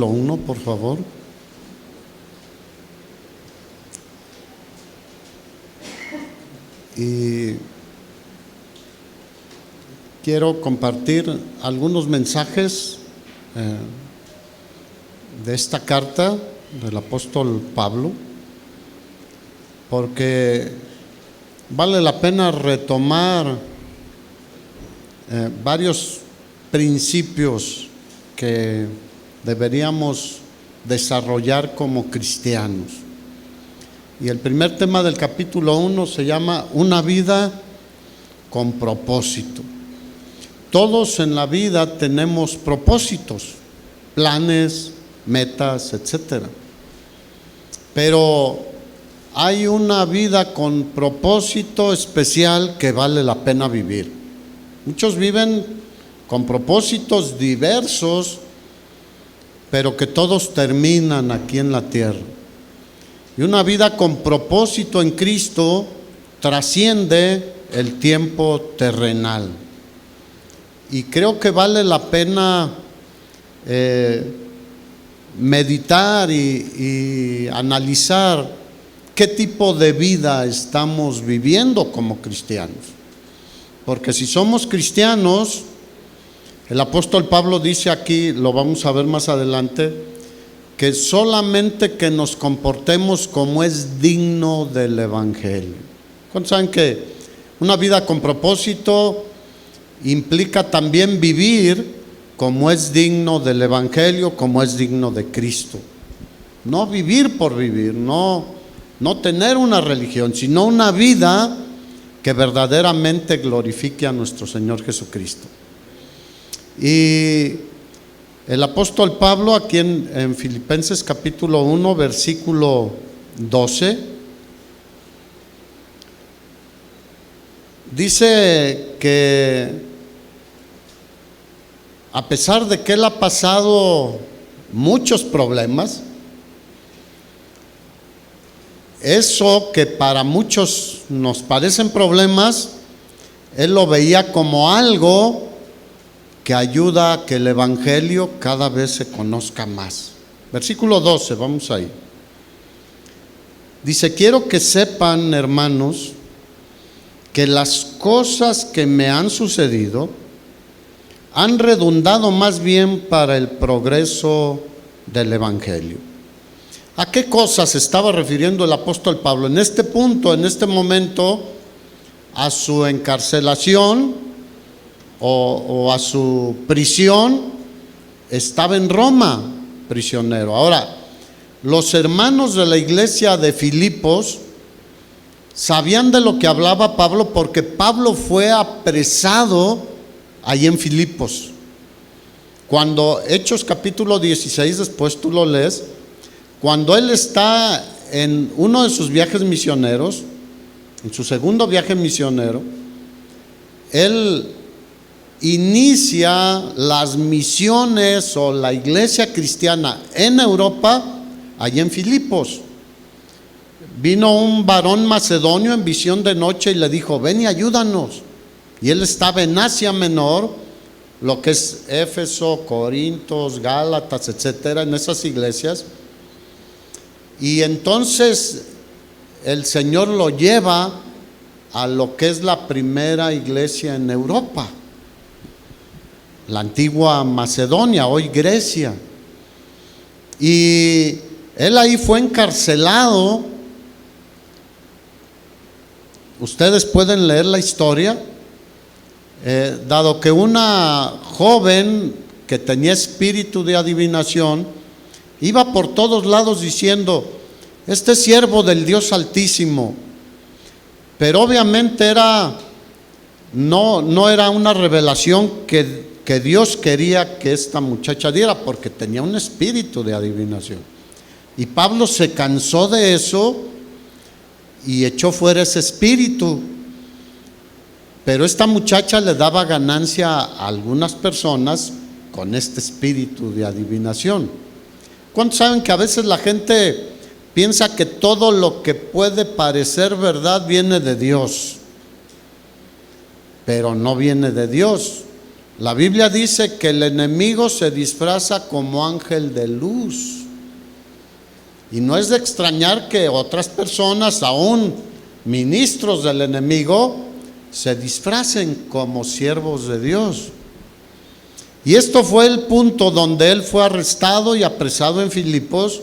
1, por favor. Y quiero compartir algunos mensajes de esta carta del apóstol Pablo, porque vale la pena retomar varios principios que deberíamos desarrollar como cristianos. Y el primer tema del capítulo 1 se llama Una vida con propósito. Todos en la vida tenemos propósitos, planes, metas, etcétera. Pero hay una vida con propósito especial que vale la pena vivir. Muchos viven con propósitos diversos, pero que todos terminan aquí en la tierra. Y una vida con propósito en Cristo trasciende el tiempo terrenal. Y creo que vale la pena meditar y analizar qué tipo de vida estamos viviendo como cristianos. Porque si somos cristianos, el apóstol Pablo dice aquí, lo vamos a ver más adelante, que solamente que nos comportemos como es digno del Evangelio. ¿Cuántos saben que una vida con propósito implica también vivir como es digno del Evangelio, como es digno de Cristo? No vivir por vivir, no tener una religión, sino una vida que verdaderamente glorifique a nuestro Señor Jesucristo. Y el apóstol Pablo aquí en Filipenses capítulo 1 versículo 12 dice que a pesar de que él ha pasado muchos problemas, eso que para muchos nos parecen problemas, él lo veía como algo que ayuda a que el Evangelio cada vez se conozca más. Versículo 12, vamos ahí. Dice: quiero que sepan, hermanos, que las cosas que me han sucedido han redundado más bien para el progreso del Evangelio. ¿A qué cosas se estaba refiriendo el apóstol Pablo? En este punto, en este momento, a su encarcelación o a su prisión. Estaba en Roma prisionero. Ahora, los hermanos de la iglesia de Filipos sabían de lo que hablaba Pablo, porque Pablo fue apresado allí en Filipos. Cuando Hechos capítulo 16, después tú lo lees, cuando él está en uno de sus viajes misioneros, en su segundo viaje misionero, él inicia las misiones o la iglesia cristiana en Europa, allí en Filipos. Vino un varón macedonio en visión de noche y le dijo: ven y ayúdanos. Y él estaba en Asia Menor, lo que es Éfeso, Corintos, Gálatas, etcétera, en esas iglesias. Y entonces el Señor lo lleva a lo que es la primera iglesia en Europa, la antigua Macedonia, hoy Grecia. Y él ahí fue encarcelado. Ustedes pueden leer la historia, dado que una joven que tenía espíritu de adivinación iba por todos lados diciendo: este es siervo del Dios Altísimo. Pero obviamente no era una revelación que Dios quería que esta muchacha diera, porque tenía un espíritu de adivinación. Y Pablo se cansó de eso y echó fuera ese espíritu. Pero esta muchacha le daba ganancia a algunas personas con este espíritu de adivinación. ¿Cuántos saben que a veces la gente piensa que todo lo que puede parecer verdad viene de Dios? Pero no viene de Dios. La Biblia dice que el enemigo se disfraza como ángel de luz. Y no es de extrañar que otras personas, aún ministros del enemigo, se disfracen como siervos de Dios. Y esto fue el punto donde él fue arrestado y apresado en Filipos.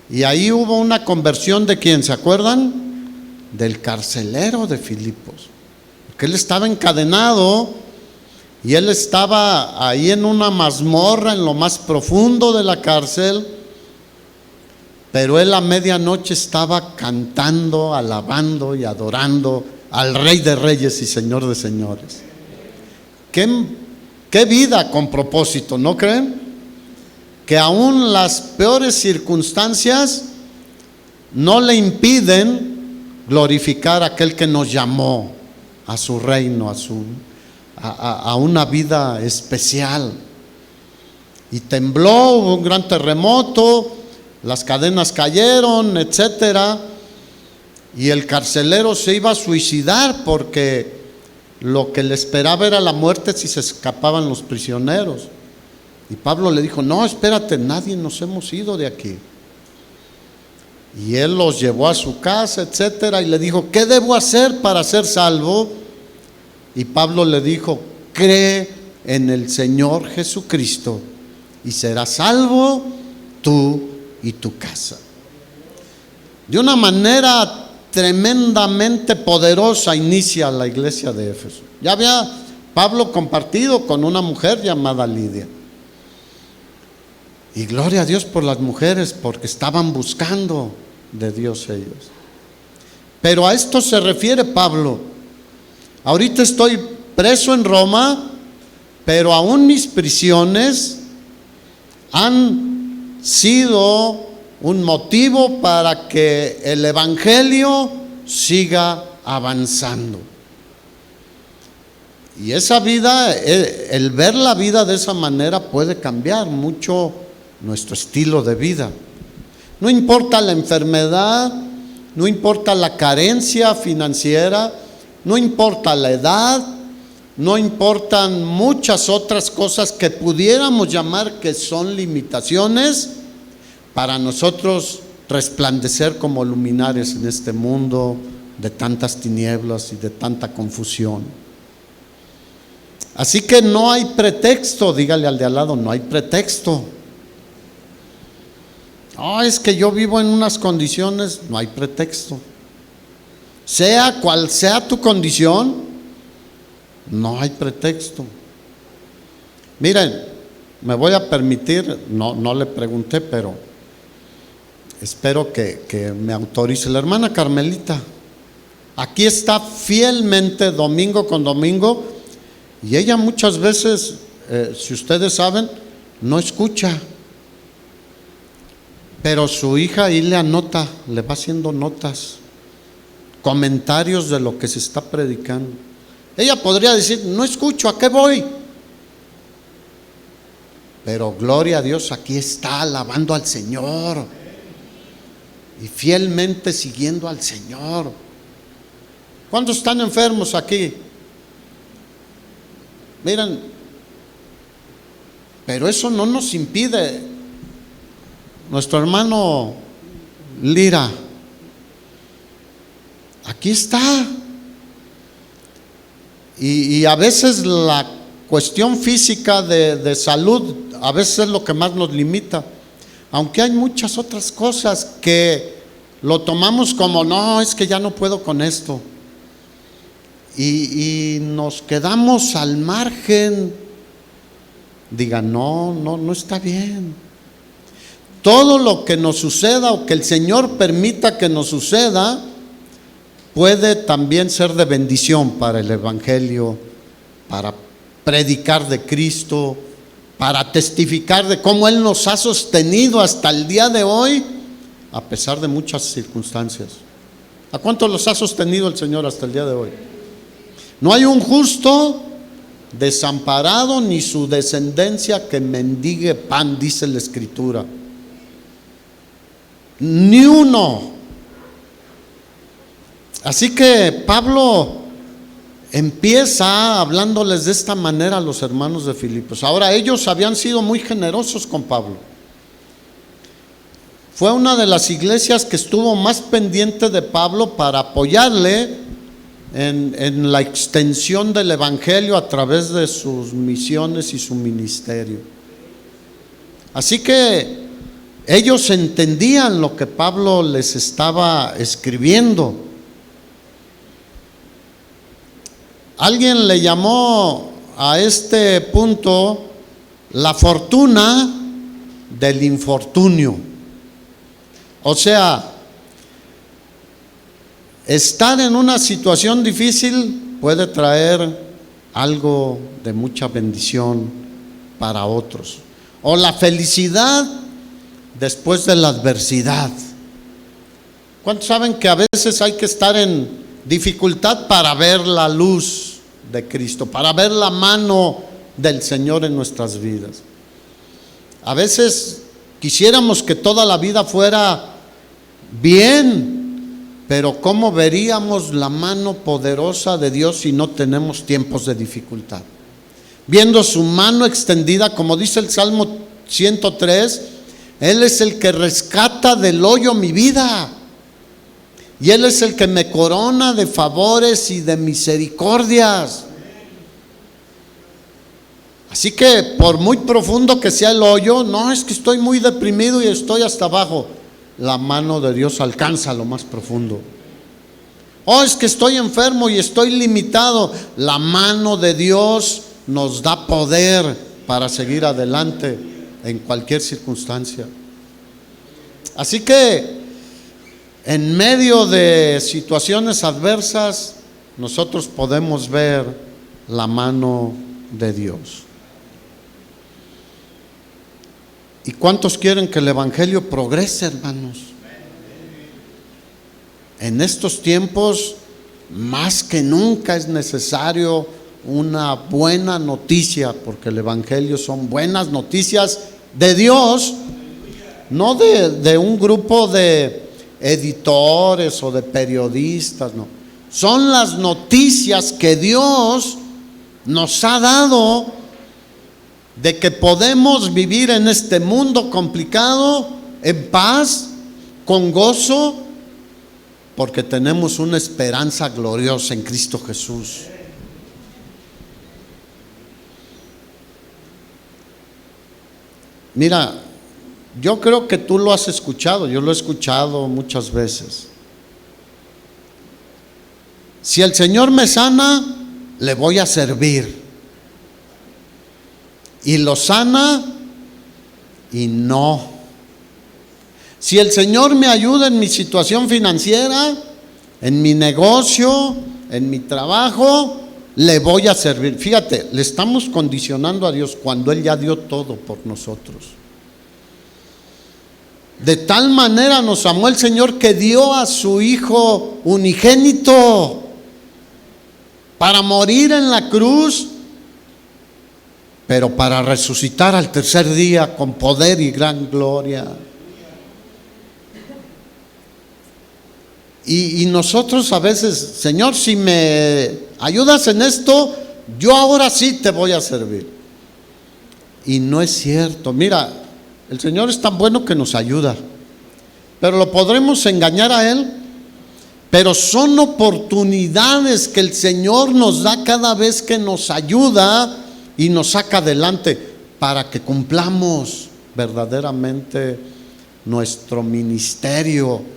Y ahí hubo una conversión de ¿quién? ¿Se acuerdan? Del carcelero de Filipos. Porque él estaba encadenado y él estaba ahí en una mazmorra en lo más profundo de la cárcel. Pero él a medianoche estaba cantando, alabando y adorando al Rey de Reyes y Señor de Señores. Qué vida con propósito, ¿no creen? Que aún las peores circunstancias no le impiden glorificar a aquel que nos llamó a su reino, a una vida especial. Y tembló, hubo un gran terremoto, las cadenas cayeron, etcétera, y el carcelero se iba a suicidar porque lo que le esperaba era la muerte si se escapaban los prisioneros. Y Pablo le dijo: no, espérate, nadie nos hemos ido de aquí. Y él los llevó a su casa, etcétera, y le dijo: ¿qué debo hacer para ser salvo? Y Pablo le dijo: cree en el Señor Jesucristo y serás salvo tú y tu casa. De una manera tremendamente poderosa inicia la iglesia de Éfeso. Ya había Pablo compartido con una mujer llamada Lidia. Y gloria a Dios por las mujeres, porque estaban buscando de Dios ellos. Pero a esto se refiere Pablo. Ahorita estoy preso en Roma, pero aún mis prisiones han sido un motivo para que el evangelio siga avanzando. Y esa vida, el ver la vida de esa manera puede cambiar mucho nuestro estilo de vida. No importa la enfermedad, no importa la carencia financiera, no importa la edad, no importan muchas otras cosas que pudiéramos llamar que son limitaciones para nosotros resplandecer como luminares en este mundo de tantas tinieblas y de tanta confusión. Así que no hay pretexto, dígale al de al lado, no hay pretexto. No, es que yo vivo en unas condiciones, no hay pretexto. Sea cual sea tu condición, no hay pretexto. Miren, me voy a permitir, no le pregunté, pero espero que me autorice. La hermana Carmelita aquí está fielmente domingo con domingo, y ella muchas veces, si ustedes saben, no escucha, pero su hija ahí le anota, le va haciendo notas, comentarios de lo que se está predicando. Ella podría decir: no escucho, ¿a qué voy? Pero gloria a Dios, aquí está alabando al Señor y fielmente siguiendo al Señor. ¿Cuántos están enfermos aquí? Miren, pero eso no nos impide. Nuestro hermano Lira, aquí está. Y a veces la cuestión física de salud, a veces es lo que más nos limita. Aunque hay muchas otras cosas que lo tomamos como: no, es que ya no puedo con esto. Y nos quedamos al margen. Diga: no está bien. Todo lo que nos suceda o que el Señor permita que nos suceda puede también ser de bendición para el evangelio, para predicar de Cristo, para testificar de cómo Él nos ha sostenido hasta el día de hoy, a pesar de muchas circunstancias. ¿A cuántos los ha sostenido el Señor hasta el día de hoy? No hay un justo desamparado, ni su descendencia que mendigue pan, dice la Escritura. Ni uno. Así que Pablo empieza hablándoles de esta manera a los hermanos de Filipos. Ahora, ellos habían sido muy generosos con Pablo. Fue una de las iglesias que estuvo más pendiente de Pablo para apoyarle en la extensión del evangelio a través de sus misiones y su ministerio. Así que ellos entendían lo que Pablo les estaba escribiendo. Alguien le llamó a este punto la fortuna del infortunio. O sea, estar en una situación difícil puede traer algo de mucha bendición para otros. O la felicidad después de la adversidad. ¿Cuántos saben que a veces hay que estar en dificultad para ver la luz de Cristo, para ver la mano del Señor en nuestras vidas? A veces quisiéramos que toda la vida fuera bien, pero ¿cómo veríamos la mano poderosa de Dios si no tenemos tiempos de dificultad? Viendo su mano extendida, como dice el Salmo 103, Él es el que rescata del hoyo mi vida, y Él es el que me corona de favores y de misericordias. Así que por muy profundo que sea el hoyo, no es que estoy muy deprimido y estoy hasta abajo, la mano de Dios alcanza lo más profundo. Oh, es que estoy enfermo y estoy limitado, la mano de Dios nos da poder para seguir adelante en cualquier circunstancia. Así que en medio de situaciones adversas, nosotros podemos ver la mano de Dios. ¿Y cuántos quieren que el evangelio progrese, hermanos? En estos tiempos, más que nunca es necesario una buena noticia, porque el evangelio son buenas noticias de Dios, no de un grupo de editores o de periodistas, no. Son las noticias que Dios nos ha dado de que podemos vivir en este mundo complicado en paz, con gozo, porque tenemos una esperanza gloriosa en Cristo Jesús. Mira, yo creo que tú lo has escuchado, yo lo he escuchado muchas veces. Si el Señor me sana, le voy a servir. Y lo sana y no. Si el Señor me ayuda en mi situación financiera, en mi negocio, en mi trabajo, le voy a servir. Fíjate, le estamos condicionando a Dios cuando Él ya dio todo por nosotros. De tal manera nos amó el Señor que dio a su Hijo unigénito para morir en la cruz, pero para resucitar al tercer día con poder y gran gloria. Y nosotros a veces, Señor, si me ayudas en esto, yo ahora sí te voy a servir. Y no es cierto. Mira, el Señor es tan bueno que nos ayuda, pero lo podremos engañar a Él. Pero son oportunidades que el Señor nos da cada vez que nos ayuda y nos saca adelante para que cumplamos verdaderamente nuestro ministerio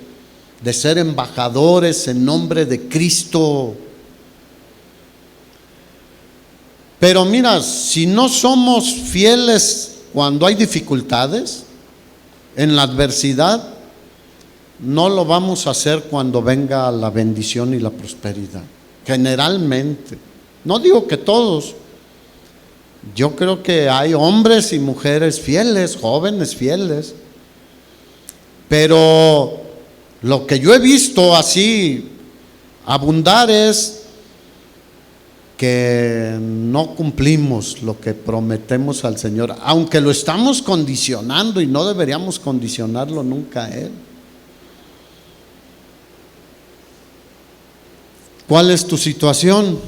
de ser embajadores en nombre de Cristo. Pero mira, si no somos fieles cuando hay dificultades, en la adversidad, no lo vamos a hacer cuando venga la bendición y la prosperidad. Generalmente, no digo que todos, yo creo que hay hombres y mujeres fieles, jóvenes fieles, pero lo que yo he visto así abundar es que no cumplimos lo que prometemos al Señor, aunque lo estamos condicionando y no deberíamos condicionarlo nunca a Él. ¿Cuál es tu situación?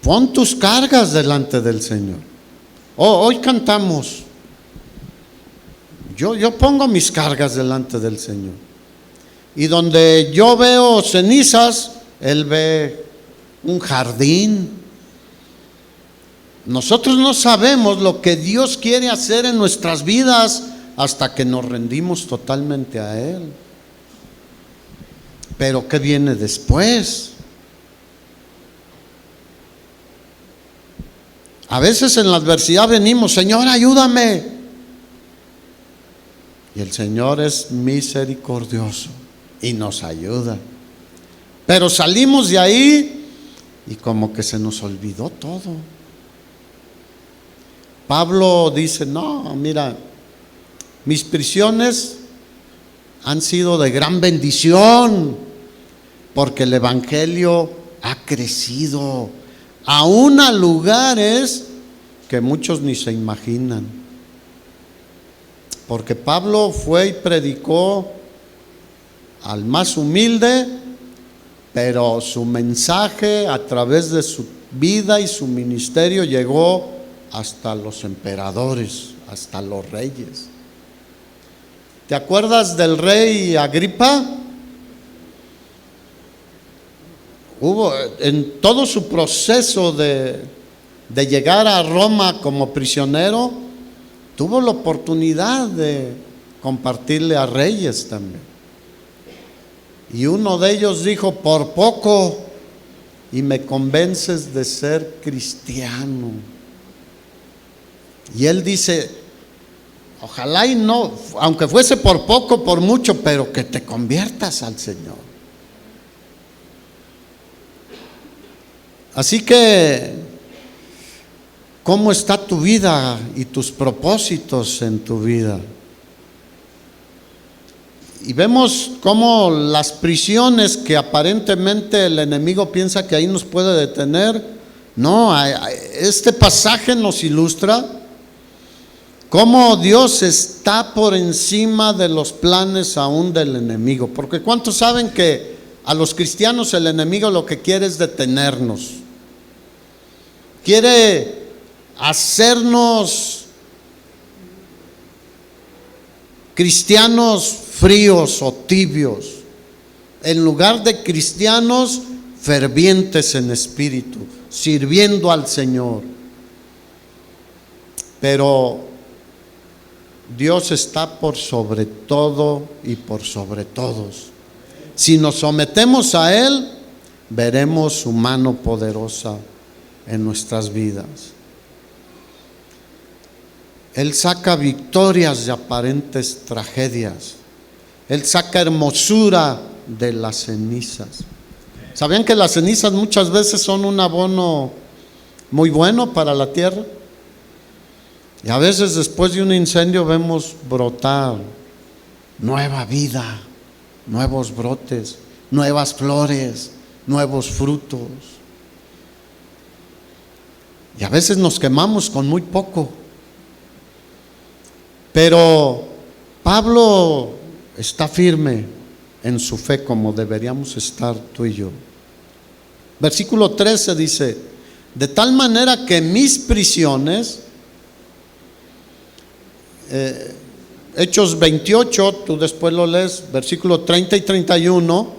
Pon tus cargas delante del Señor. Hoy cantamos. Yo pongo mis cargas delante del Señor. Y donde yo veo cenizas, Él ve un jardín. Nosotros no sabemos lo que Dios quiere hacer en nuestras vidas hasta que nos rendimos totalmente a Él. Pero ¿qué viene después? A veces en la adversidad venimos, Señor, ayúdame. Y el Señor es misericordioso y nos ayuda. Pero salimos de ahí y como que se nos olvidó todo. Pablo dice, no, mira, mis prisiones han sido de gran bendición porque el Evangelio ha crecido aún a lugares que muchos ni se imaginan. Porque Pablo fue y predicó al más humilde, pero su mensaje a través de su vida y su ministerio llegó hasta los emperadores, hasta los reyes. ¿Te acuerdas del rey Agripa? Hubo en todo su proceso de llegar a Roma como prisionero, tuvo la oportunidad de compartirle a reyes también. Y uno de ellos dijo, por poco y me convences de ser cristiano. Y él dice, ojalá y no, aunque fuese por poco, por mucho, pero que te conviertas al Señor. Así que, ¿cómo está tu vida y tus propósitos en tu vida? Y vemos cómo las prisiones que aparentemente el enemigo piensa que ahí nos puede detener, no, este pasaje nos ilustra cómo Dios está por encima de los planes aún del enemigo. Porque ¿cuántos saben que a los cristianos el enemigo lo que quiere es detenernos? Quiere hacernos cristianos fríos o tibios, en lugar de cristianos fervientes en espíritu, sirviendo al Señor. Pero Dios está por sobre todo y por sobre todos. Si nos sometemos a Él, veremos su mano poderosa en nuestras vidas. Él saca victorias de aparentes tragedias. Él saca hermosura de las cenizas. ¿Sabían que las cenizas muchas veces son un abono muy bueno para la tierra? Y a veces después de un incendio vemos brotar nueva vida, nuevos brotes, nuevas flores, nuevos frutos. Y a veces nos quemamos con muy poco. Pero Pablo está firme en su fe como deberíamos estar tú y yo. Versículo 13 dice, de tal manera que mis prisiones, Hechos 28, tú después lo lees, versículo 30 y 31,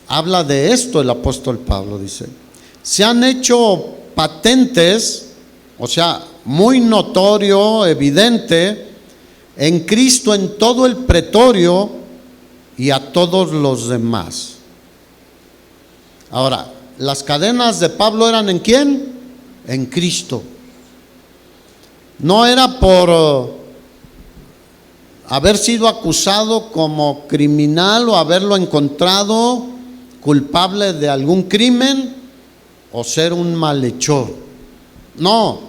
habla de esto el apóstol Pablo, dice, se han hecho patentes, o sea, muy notorio, evidente, en Cristo en todo el pretorio y a todos los demás. Ahora, las cadenas de Pablo eran ¿en quién? En Cristo. No era por haber sido acusado como criminal o haberlo encontrado culpable de algún crimen o ser un malhechor. No,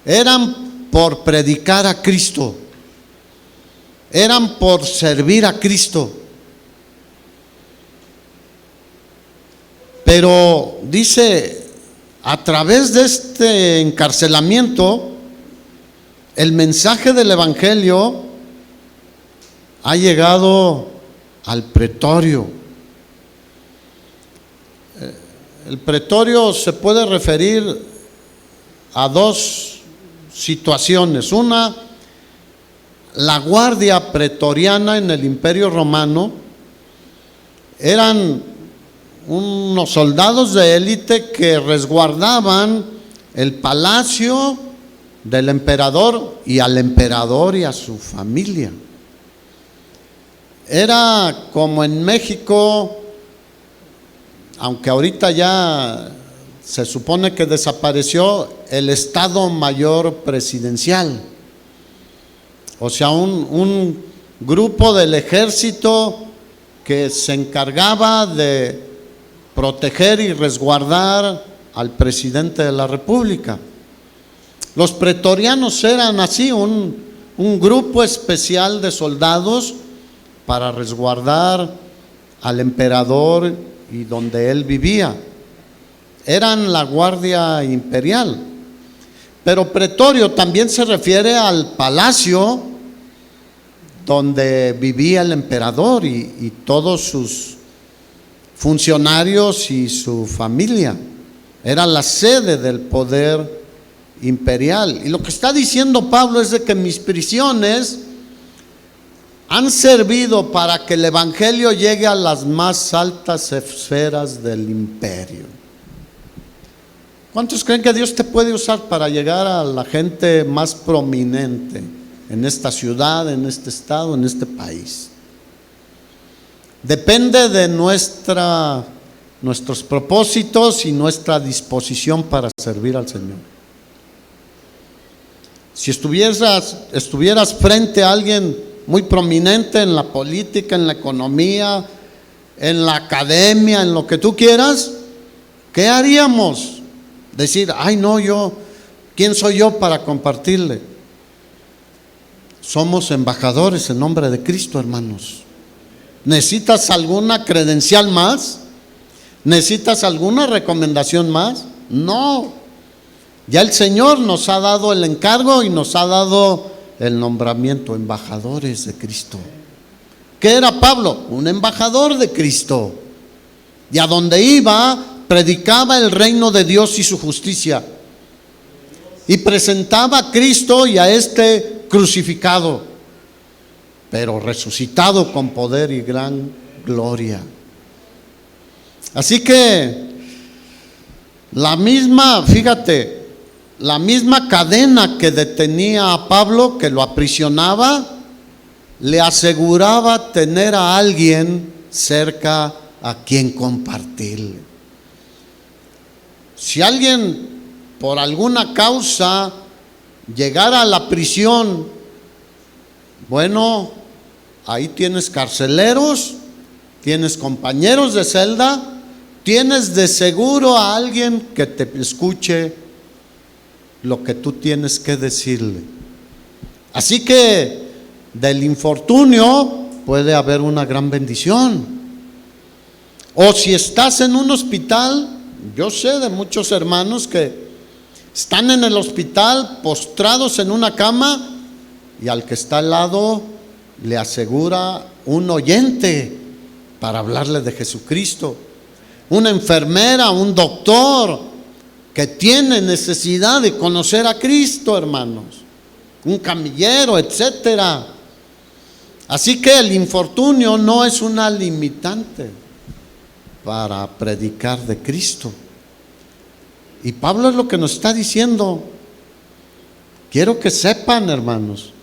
eran por predicar a Cristo, eran por servir a Cristo. Pero dice, a través de este encarcelamiento, el mensaje del Evangelio ha llegado al pretorio. el pretorio se puede referir a dos situaciones. Una, la guardia pretoriana en el Imperio Romano eran unos soldados de élite que resguardaban el palacio del emperador y al emperador y a su familia. Era como en México, aunque ahorita ya se supone que desapareció, el Estado Mayor Presidencial. O sea, un grupo del ejército que se encargaba de proteger y resguardar al presidente de la República. Los pretorianos eran así, un grupo especial de soldados para resguardar al emperador y donde él vivía. Eran la guardia imperial. Pero pretorio también se refiere al palacio donde vivía el emperador y todos sus funcionarios y su familia. Era la sede del poder imperial. Y lo que está diciendo Pablo es de que mis prisiones han servido para que el evangelio llegue a las más altas esferas del imperio. ¿Cuántos creen que Dios te puede usar para llegar a la gente más prominente en esta ciudad, en este estado, en este país? Depende de nuestros propósitos y nuestra disposición para servir al Señor. Si estuvieras frente a alguien muy prominente en la política, en la economía, en la academia, en lo que tú quieras, ¿qué haríamos? Decir, ay no, ¿quién soy yo para compartirle? Somos embajadores en nombre de Cristo, hermanos. ¿Necesitas alguna credencial más? ¿Necesitas alguna recomendación más? No. Ya el Señor nos ha dado el encargo y nos ha dado el nombramiento, embajadores de Cristo. ¿Qué era Pablo? Un embajador de Cristo. Y a donde iba, predicaba el reino de Dios y su justicia. Y presentaba a Cristo y a este crucificado, pero resucitado con poder y gran gloria. Así que la misma cadena que detenía a Pablo, que lo aprisionaba, le aseguraba tener a alguien cerca a quien compartirle. Si alguien por alguna causa llegara a la prisión, bueno, ahí tienes carceleros, tienes compañeros de celda, tienes de seguro a alguien que te escuche lo que tú tienes que decirle. Así que del infortunio puede haber una gran bendición. O si estás en un hospital, yo sé de muchos hermanos que están en el hospital postrados en una cama y al que está al lado le asegura un oyente para hablarle de Jesucristo. Una enfermera, un doctor que tiene necesidad de conocer a Cristo, hermanos. Un camillero, etcétera. Así que el infortunio no es una limitante para predicar de Cristo. Y Pablo es lo que nos está diciendo. Quiero que sepan, hermanos,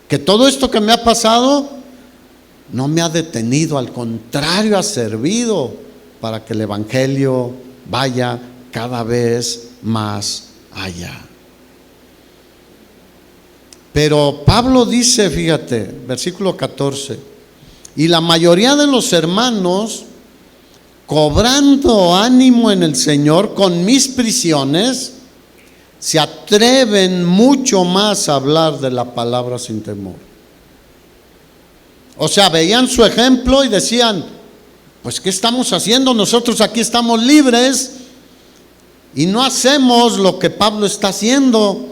que todo esto que me ha pasado no me ha detenido, al contrario, ha servido para que el evangelio vaya cada vez más allá. Pero Pablo dice, fíjate, versículo 14, y la mayoría de los hermanos, cobrando ánimo en el Señor con mis prisiones, se atreven mucho más a hablar de la palabra sin temor. O sea, veían su ejemplo y decían, pues ¿qué estamos haciendo? Nosotros aquí estamos libres y no hacemos lo que Pablo está haciendo.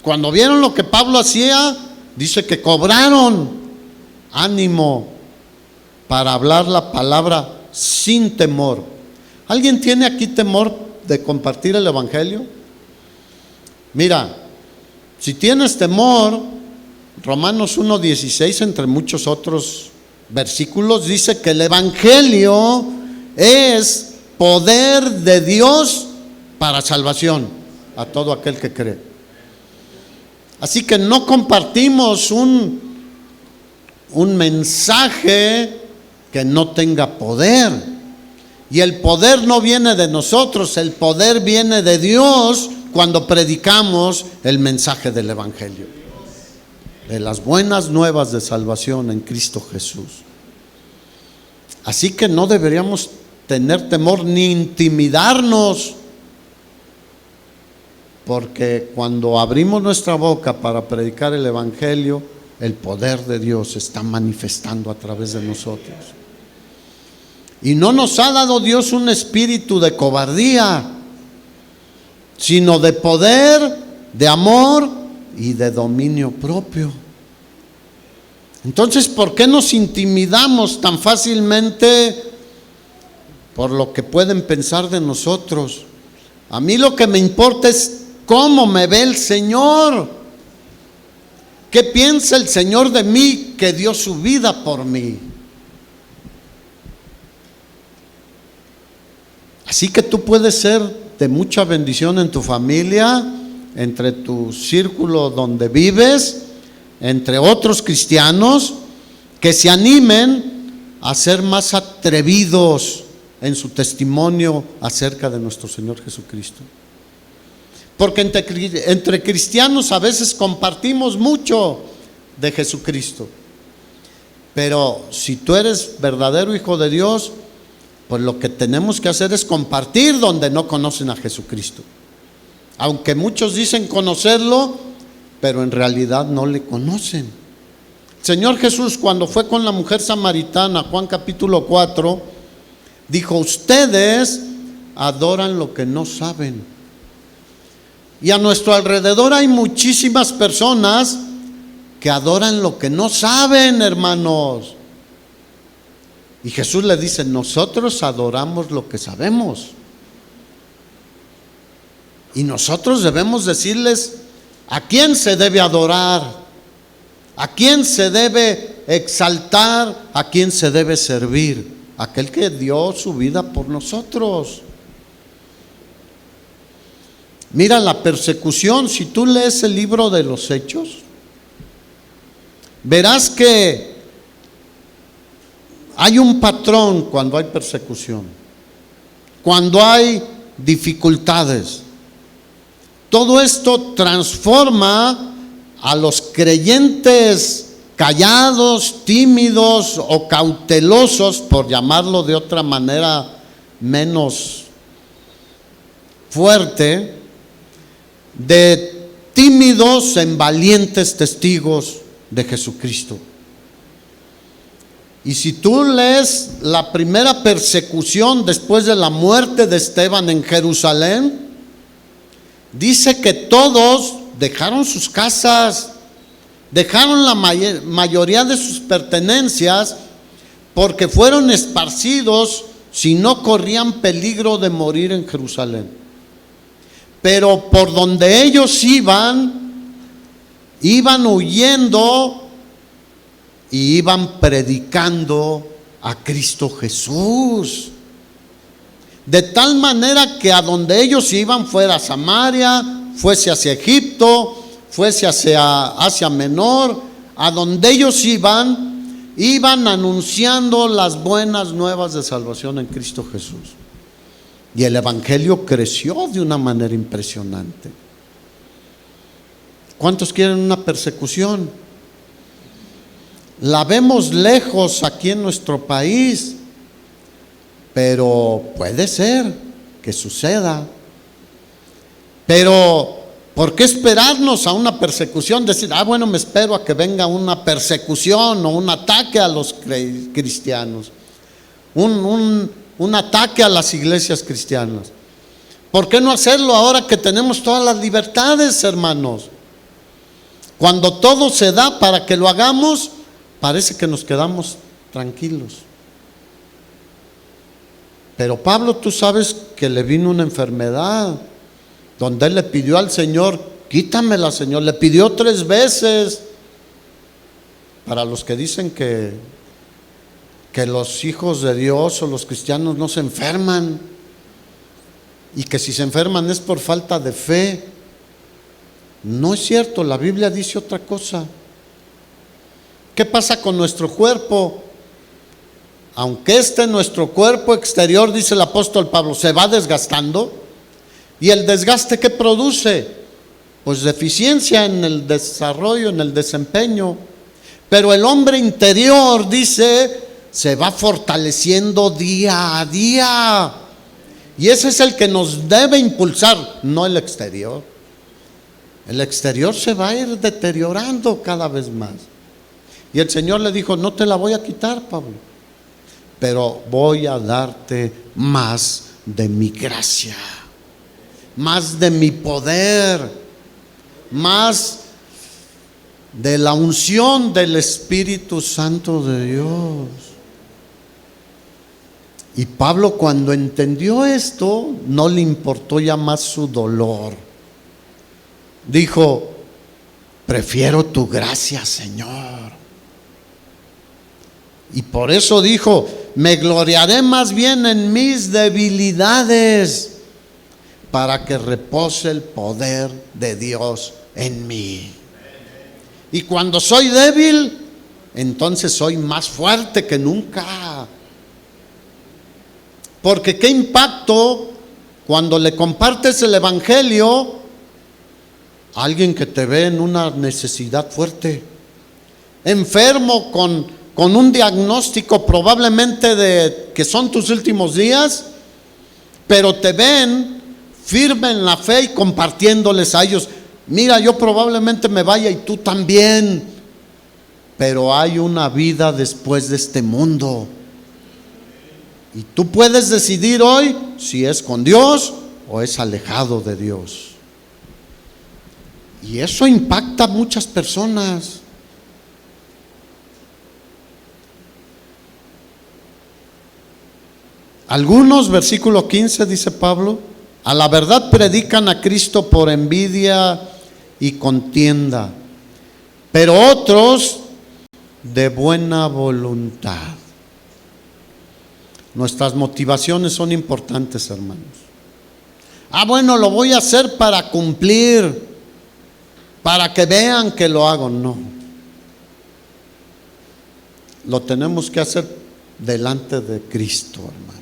Cuando vieron lo que Pablo hacía, dice que cobraron ánimo para hablar la palabra sin temor. ¿Alguien tiene aquí temor de compartir el Evangelio? Mira, si tienes temor, Romanos 1:16, entre muchos otros versículos, dice que el Evangelio es poder de Dios para salvación a todo aquel que cree. Así que no compartimos un mensaje que no tenga poder. Y el poder no viene de nosotros, el poder viene de Dios cuando predicamos el mensaje del Evangelio, de las buenas nuevas de salvación en Cristo Jesús. Así que no deberíamos tener temor ni intimidarnos, porque cuando abrimos nuestra boca para predicar el Evangelio, el poder de Dios se está manifestando a través de nosotros. Y no nos ha dado Dios un espíritu de cobardía, sino de poder, de amor y de dominio propio. Entonces, ¿por qué nos intimidamos tan fácilmente por lo que pueden pensar de nosotros? A mí lo que me importa es cómo me ve el Señor. ¿Qué piensa el Señor de mí, que dio su vida por mí? Así que tú puedes ser de mucha bendición en tu familia, entre tu círculo donde vives, entre otros cristianos, que se animen a ser más atrevidos en su testimonio acerca de nuestro Señor Jesucristo. Porque entre cristianos a veces compartimos mucho de Jesucristo, pero si tú eres verdadero hijo de Dios, pues lo que tenemos que hacer es compartir donde no conocen a Jesucristo. Aunque muchos dicen conocerlo, pero en realidad no le conocen. El Señor Jesús, cuando fue con la mujer samaritana, Juan capítulo 4, dijo: ustedes adoran lo que no saben. Y a nuestro alrededor hay muchísimas personas que adoran lo que no saben, hermanos. Y Jesús le dice: nosotros adoramos lo que sabemos. Y nosotros debemos decirles a quién se debe adorar, a quién se debe exaltar, a quién se debe servir. Aquel que dio su vida por nosotros. Mira la persecución. Si tú lees el libro de los Hechos, verás que hay un patrón cuando hay persecución, cuando hay dificultades. Todo esto transforma a los creyentes callados, tímidos o cautelosos, por llamarlo de otra manera menos fuerte, de tímidos en valientes testigos de Jesucristo. Y si tú lees la primera persecución después de la muerte de Esteban en Jerusalén, dice que todos dejaron sus casas, dejaron la mayoría de sus pertenencias, porque fueron esparcidos si no corrían peligro de morir en Jerusalén. Pero por donde ellos iban huyendo y iban predicando a Cristo Jesús. De tal manera que a donde ellos iban, fuera Samaria, fuese hacia Egipto, fuese hacia Asia Menor, a donde ellos iban anunciando las buenas nuevas de salvación en Cristo Jesús. Y el Evangelio creció de una manera impresionante. ¿Cuántos quieren una persecución? La vemos lejos aquí en nuestro país, pero puede ser que suceda. Pero ¿por qué esperarnos a una persecución? Decir, bueno, me espero a que venga una persecución o un ataque a los cristianos, un ataque a las iglesias cristianas. ¿Por qué no hacerlo ahora que tenemos todas las libertades, hermanos? Cuando todo se da para que lo hagamos, parece que nos quedamos tranquilos. Pero Pablo, tú sabes que le vino una enfermedad, donde él le pidió al Señor, quítamela, Señor. Le pidió 3 veces. Para los que dicen que los hijos de Dios o los cristianos no se enferman, y que si se enferman es por falta de fe. No es cierto, la Biblia dice otra cosa. ¿Qué pasa con nuestro cuerpo? Aunque nuestro cuerpo exterior, dice el apóstol Pablo, se va desgastando. ¿Y el desgaste qué produce? Pues deficiencia en el desarrollo, en el desempeño. Pero el hombre interior, dice, se va fortaleciendo día a día. Y ese es el que nos debe impulsar, no el exterior. El exterior se va a ir deteriorando cada vez más. Y el Señor le dijo, no te la voy a quitar, Pablo, pero voy a darte más de mi gracia, más de mi poder, más de la unción del Espíritu Santo de Dios. Y Pablo, cuando entendió esto, no le importó ya más su dolor. Dijo, prefiero tu gracia, Señor. Y por eso dijo, me gloriaré más bien en mis debilidades, para que repose el poder de Dios en mí. Y cuando soy débil, entonces soy más fuerte que nunca. Porque qué impacto cuando le compartes el evangelio a alguien que te ve en una necesidad fuerte, enfermo con un diagnóstico probablemente de que son tus últimos días, pero te ven firme en la fe y compartiéndoles a ellos, mira, yo probablemente me vaya y tú también, pero hay una vida después de este mundo. Y tú puedes decidir hoy si es con Dios o es alejado de Dios. Y eso impacta a muchas personas. Algunos, versículo 15, dice Pablo, a la verdad predican a Cristo por envidia y contienda, pero otros de buena voluntad. Nuestras motivaciones son importantes, hermanos. Bueno, lo voy a hacer para cumplir, para que vean que lo hago. No. Lo tenemos que hacer delante de Cristo, hermanos.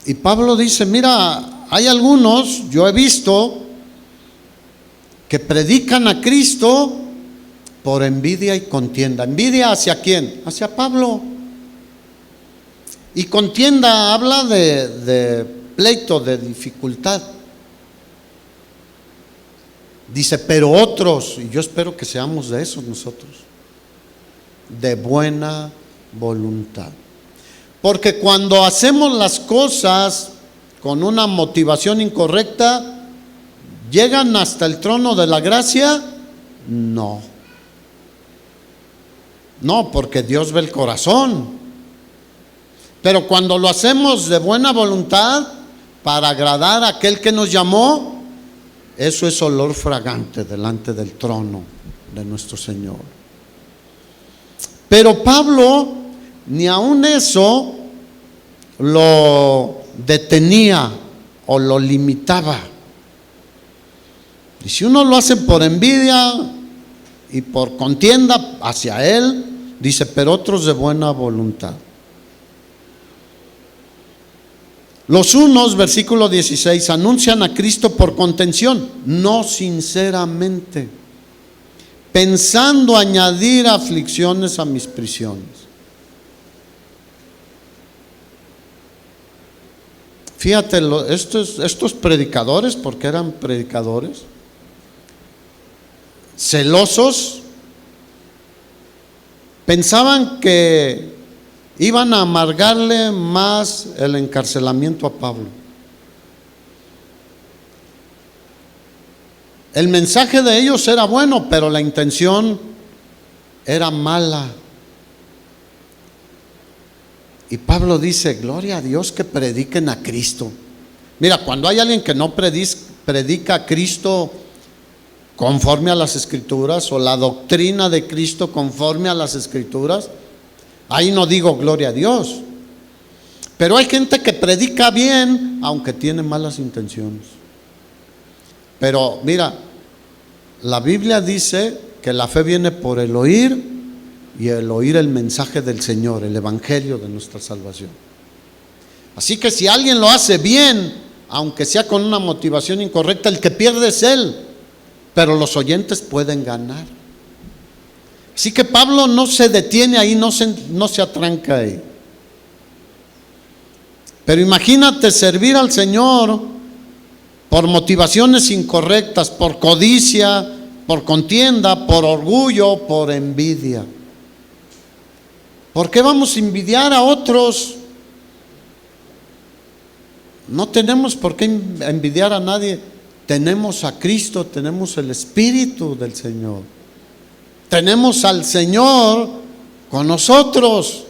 Y Pablo dice, mira, hay algunos, yo he visto, que predican a Cristo por envidia y contienda. ¿Envidia hacia quién? Hacia Pablo. Y contienda habla de pleito, de dificultad. Dice, pero otros, y yo espero que seamos de esos nosotros, de buena voluntad. Porque cuando hacemos las cosas con una motivación incorrecta, ¿llegan hasta el trono de la gracia? No. No, porque Dios ve el corazón. Pero cuando lo hacemos de buena voluntad, para agradar a aquel que nos llamó, eso es olor fragante delante del trono de nuestro Señor. Pero Pablo ni aun eso lo detenía o lo limitaba. Y si uno lo hace por envidia y por contienda hacia él, dice, pero otros de buena voluntad. Los unos, versículo 16, anuncian a Cristo por contención, no sinceramente, pensando añadir aflicciones a mis prisiones. Fíjate, estos predicadores, porque eran predicadores, celosos, pensaban que iban a amargarle más el encarcelamiento a Pablo. El mensaje de ellos era bueno, pero la intención era mala. Y Pablo dice, gloria a Dios que prediquen a Cristo. Mira, cuando hay alguien que no predica a Cristo conforme a las Escrituras, o la doctrina de Cristo conforme a las Escrituras, ahí no digo gloria a Dios. Pero hay gente que predica bien, aunque tiene malas intenciones. Pero mira, la Biblia dice que la fe viene por el oír, y el oír el mensaje del Señor, el evangelio de nuestra salvación. Así que si alguien lo hace bien, aunque sea con una motivación incorrecta, el que pierde es él, pero los oyentes pueden ganar. Así que Pablo no se detiene ahí, no se atranca ahí. Pero imagínate servir al Señor por motivaciones incorrectas, por codicia, por contienda, por orgullo, por envidia. ¿Por qué vamos a envidiar a otros? No tenemos por qué envidiar a nadie. Tenemos a Cristo, tenemos el Espíritu del Señor. Tenemos al Señor con nosotros.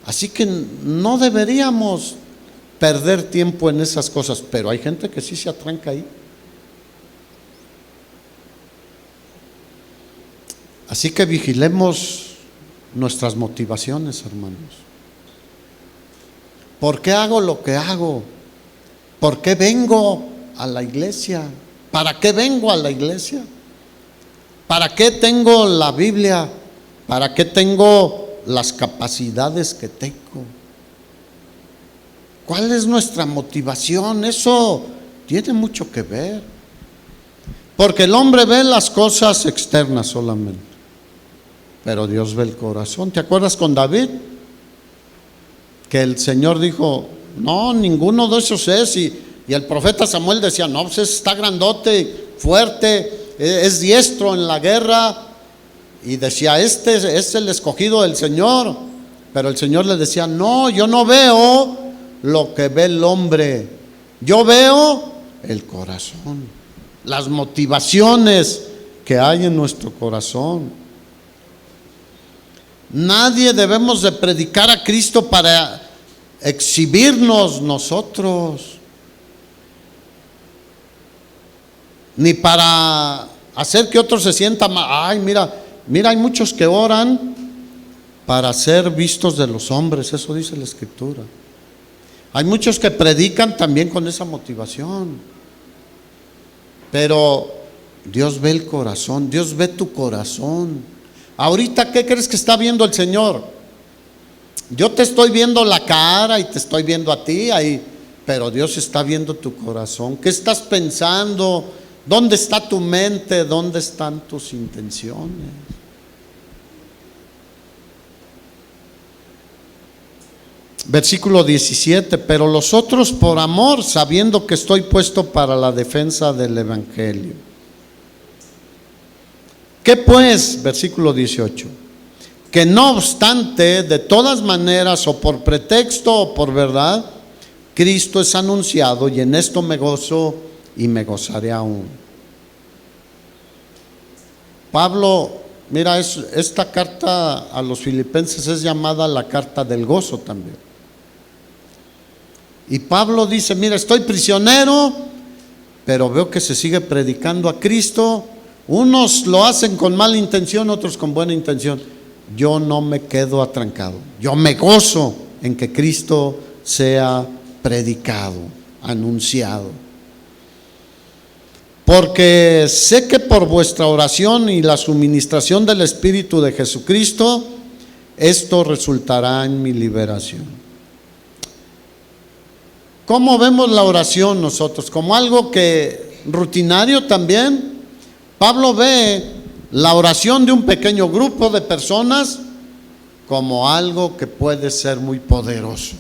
Así que no deberíamos perder tiempo en esas cosas, pero hay gente que sí se atranca ahí. Así que vigilemos nuestras motivaciones, hermanos. ¿Por qué hago lo que hago? ¿Por qué vengo a la iglesia? ¿Para qué vengo a la iglesia? ¿Para qué tengo la Biblia? ¿Para qué tengo las capacidades que tengo? ¿Cuál es nuestra motivación? Eso tiene mucho que ver. Porque el hombre ve las cosas externas solamente, pero Dios ve el corazón. ¿Te acuerdas con David? Que el Señor dijo, no, ninguno de esos es. Y el profeta Samuel decía, no, pues está grandote, fuerte, es diestro en la guerra. Y decía, este es el escogido del Señor. Pero el Señor le decía, no, yo no veo lo que ve el hombre. Yo veo el corazón, las motivaciones que hay en nuestro corazón. Nadie debemos de predicar a Cristo para exhibirnos nosotros, ni para hacer que otros se sientan mal. Ay, mira, hay muchos que oran para ser vistos de los hombres, eso dice la Escritura. Hay muchos que predican también con esa motivación, pero Dios ve el corazón, Dios ve tu corazón. Ahorita, ¿qué crees que está viendo el Señor? Yo te estoy viendo la cara y te estoy viendo a ti ahí, pero Dios está viendo tu corazón. ¿Qué estás pensando? ¿Dónde está tu mente? ¿Dónde están tus intenciones? Versículo 17, pero los otros por amor, sabiendo que estoy puesto para la defensa del evangelio. ¿Qué pues? Versículo 18. Que no obstante, de todas maneras, o por pretexto o por verdad, Cristo es anunciado, y en esto me gozo y me gozaré aún. Pablo, mira, esta carta a los filipenses es llamada la carta del gozo también. Y Pablo dice, mira, estoy prisionero, pero veo que se sigue predicando a Cristo. Unos lo hacen con mala intención, otros con buena intención. Yo no me quedo atrancado. Yo me gozo en que Cristo sea predicado, anunciado. Porque sé que por vuestra oración y la suministración del Espíritu de Jesucristo, esto resultará en mi liberación. ¿Cómo vemos la oración nosotros? ¿Como algo que rutinario también? Pablo ve la oración de un pequeño grupo de personas como algo que puede ser muy poderoso.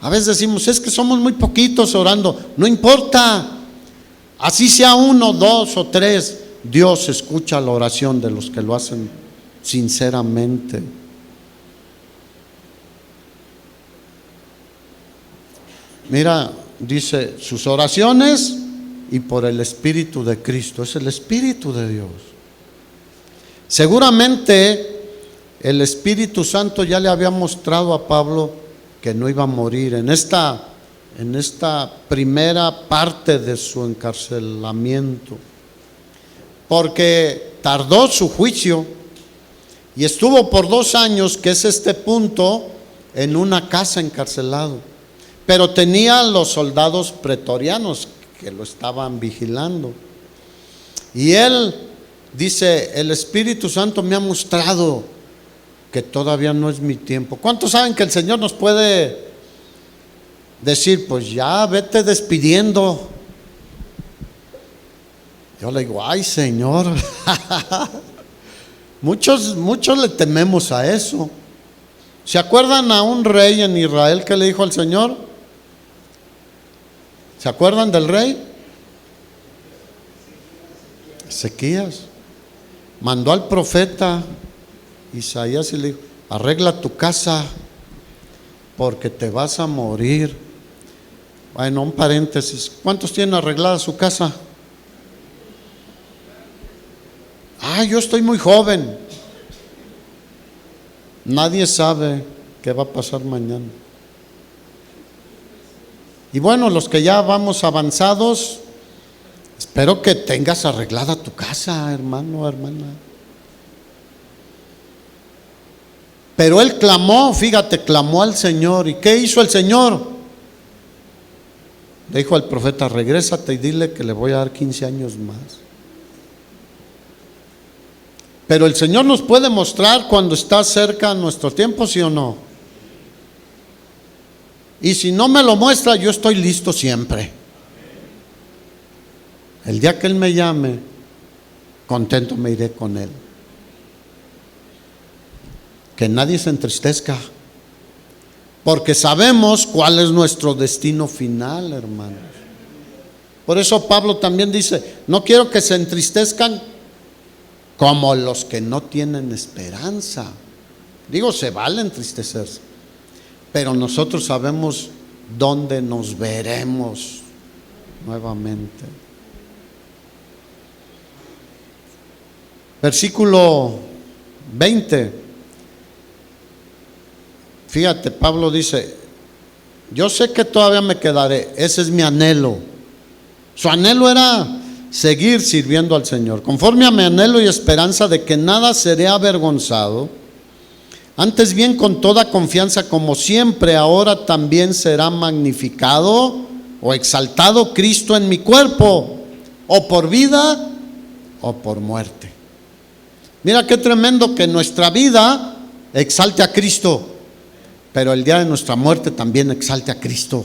A veces decimos, es que somos muy poquitos orando. No importa, así sea 1, 2 o 3, Dios escucha la oración de los que lo hacen sinceramente. Mira, dice, sus oraciones y por el Espíritu de Cristo, es el Espíritu de Dios. Seguramente el Espíritu Santo ya le había mostrado a Pablo que no iba a morir en esta primera parte de su encarcelamiento, porque tardó su juicio y estuvo por 2 años, que es este punto, en una casa encarcelado, pero tenía los soldados pretorianos que lo estaban vigilando. Y él dice: el Espíritu Santo me ha mostrado que todavía no es mi tiempo. ¿Cuántos saben que el Señor nos puede decir: pues ya vete despidiendo? Yo le digo: ay, Señor. Muchos le tememos a eso. ¿Se acuerdan a un rey en Israel que le dijo al Señor? ¿Se acuerdan del rey? Ezequías. Mandó al profeta Isaías y le dijo: arregla tu casa porque te vas a morir. Bueno, un paréntesis, ¿cuántos tienen arreglada su casa? Yo estoy muy joven. Nadie sabe qué va a pasar mañana. Y bueno, los que ya vamos avanzados, espero que tengas arreglada tu casa, hermano, hermana. Pero él clamó, fíjate, clamó al Señor. ¿Y qué hizo el Señor? Le dijo al profeta: regrésate y dile que le voy a dar 15 años más. Pero el Señor nos puede mostrar cuando está cerca nuestro tiempo, ¿sí o no? Y si no me lo muestra, yo estoy listo siempre. El día que Él me llame, contento me iré con Él. Que nadie se entristezca, porque sabemos cuál es nuestro destino final, hermanos. Por eso Pablo también dice: no quiero que se entristezcan como los que no tienen esperanza. Digo, se vale entristecerse, pero nosotros sabemos dónde nos veremos nuevamente. Versículo 20. Fíjate, Pablo dice: yo sé que todavía me quedaré. Ese es mi anhelo. Su anhelo era seguir sirviendo al Señor, conforme a mi anhelo y esperanza de que nada seré avergonzado. Antes bien, con toda confianza, como siempre, ahora también será magnificado o exaltado Cristo en mi cuerpo, o por vida o por muerte. Mira qué tremendo que nuestra vida exalte a Cristo, pero el día de nuestra muerte también exalte a Cristo.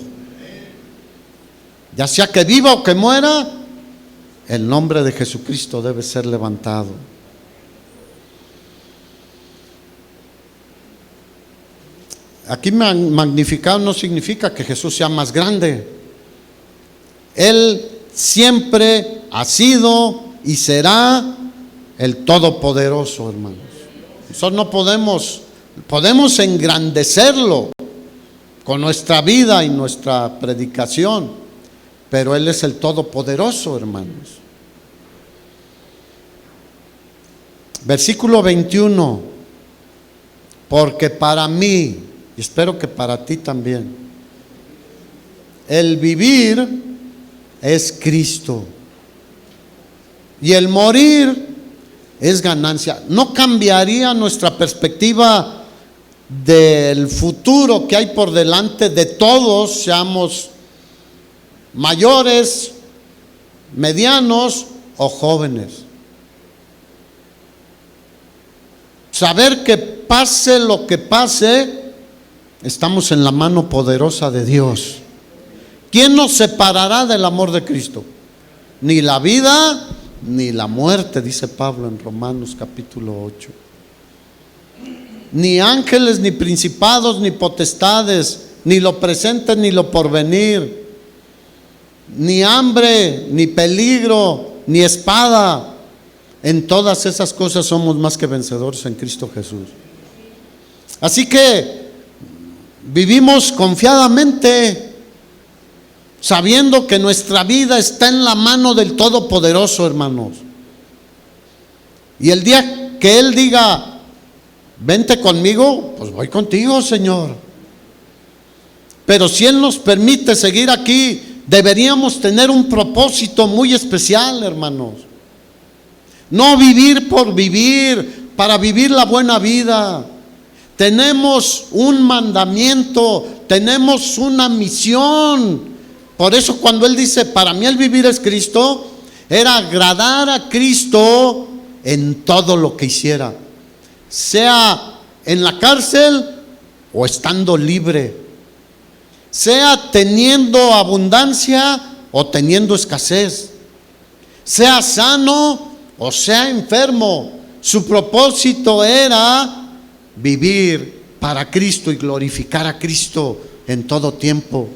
Ya sea que viva o que muera, el nombre de Jesucristo debe ser levantado. Aquí magnificado no significa que Jesús sea más grande. Él siempre ha sido y será el Todopoderoso, hermanos. Nosotros no podemos engrandecerlo con nuestra vida y nuestra predicación, pero Él es el Todopoderoso, hermanos. Versículo 21. Porque para mí, y espero que para ti también, el vivir es Cristo y el morir es ganancia. No cambiaría nuestra perspectiva del futuro que hay por delante de todos, seamos mayores, medianos o jóvenes. Saber que pase lo que pase, estamos en la mano poderosa de Dios. ¿Quién nos separará del amor de Cristo? Ni la vida ni la muerte, dice Pablo en Romanos capítulo 8. Ni ángeles, ni principados, ni potestades, ni lo presente, ni lo porvenir, ni hambre, ni peligro, ni espada. En todas esas cosas somos más que vencedores en Cristo Jesús. Así que vivimos confiadamente, sabiendo que nuestra vida está en la mano del Todopoderoso, hermanos. Y el día que Él diga: Vente conmigo, pues voy contigo, Señor. Pero si Él nos permite seguir aquí, deberíamos tener un propósito muy especial, hermanos. No vivir por vivir, para vivir la buena vida. Tenemos un mandamiento, tenemos una misión. Por eso cuando Él dice, para mí el vivir es Cristo, era agradar a Cristo en todo lo que hiciera, sea en la cárcel o estando libre, sea teniendo abundancia o teniendo escasez, sea sano o sea enfermo. Su propósito era vivir para Cristo y glorificar a Cristo en todo tiempo.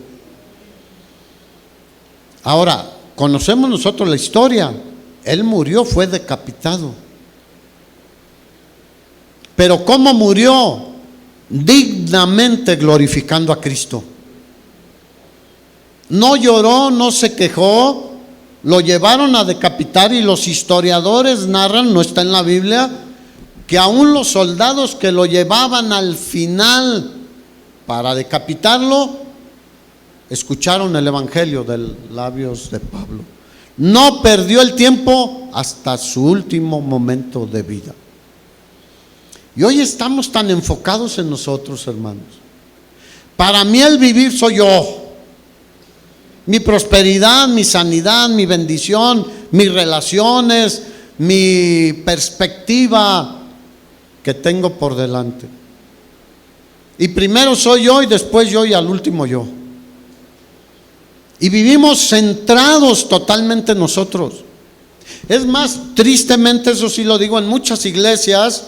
Ahora, conocemos nosotros la historia. Él murió, fue decapitado. Pero ¿cómo murió? Dignamente glorificando a Cristo. No lloró, no se quejó. Lo llevaron a decapitar y los historiadores narran, no está en la Biblia, que aún los soldados que lo llevaban al final para decapitarlo, escucharon el evangelio de labios de Pablo. No perdió el tiempo hasta su último momento de vida. Y hoy estamos tan enfocados en nosotros, hermanos. Para mí el vivir soy yo. Mi prosperidad, mi sanidad, mi bendición, mis relaciones, mi perspectiva que tengo por delante. Y primero soy yo y después yo y al último yo. Y vivimos centrados totalmente en nosotros. Es más, tristemente, eso sí lo digo, en muchas iglesias,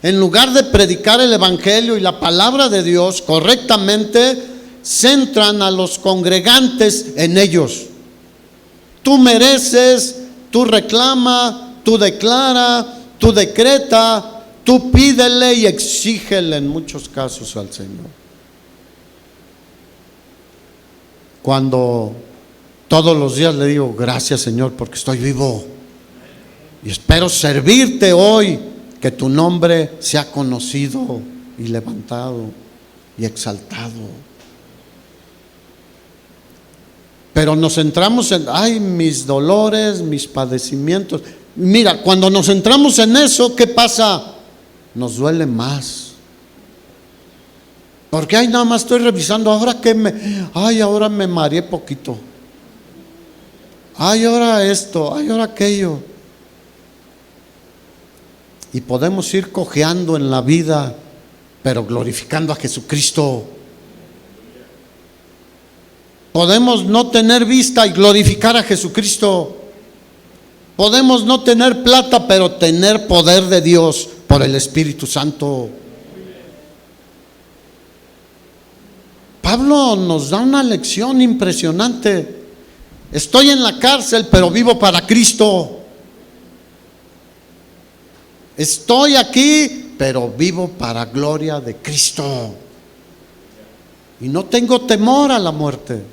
en lugar de predicar el evangelio y la palabra de Dios correctamente, centran a los congregantes en ellos. Tú mereces, tú reclama, tú declara, tú decreta, tú pídele y exígele en muchos casos al Señor. Cuando todos los días le digo, gracias Señor porque estoy vivo y espero servirte hoy, que tu nombre sea conocido y levantado y exaltado. Pero nos centramos en, ay, mis dolores, mis padecimientos. Mira, cuando nos centramos en eso, ¿qué pasa? Nos duele más. Porque ay, nada más estoy revisando, ahora me mareé poquito. Ay, ahora esto, ay, ahora aquello. Y podemos ir cojeando en la vida, pero glorificando a Jesucristo. Podemos no tener vista y glorificar a Jesucristo. Podemos no tener plata, pero tener poder de Dios por el Espíritu Santo. Pablo nos da una lección impresionante. Estoy en la cárcel, pero vivo para Cristo. Estoy aquí, pero vivo para gloria de Cristo. Y no tengo temor a la muerte.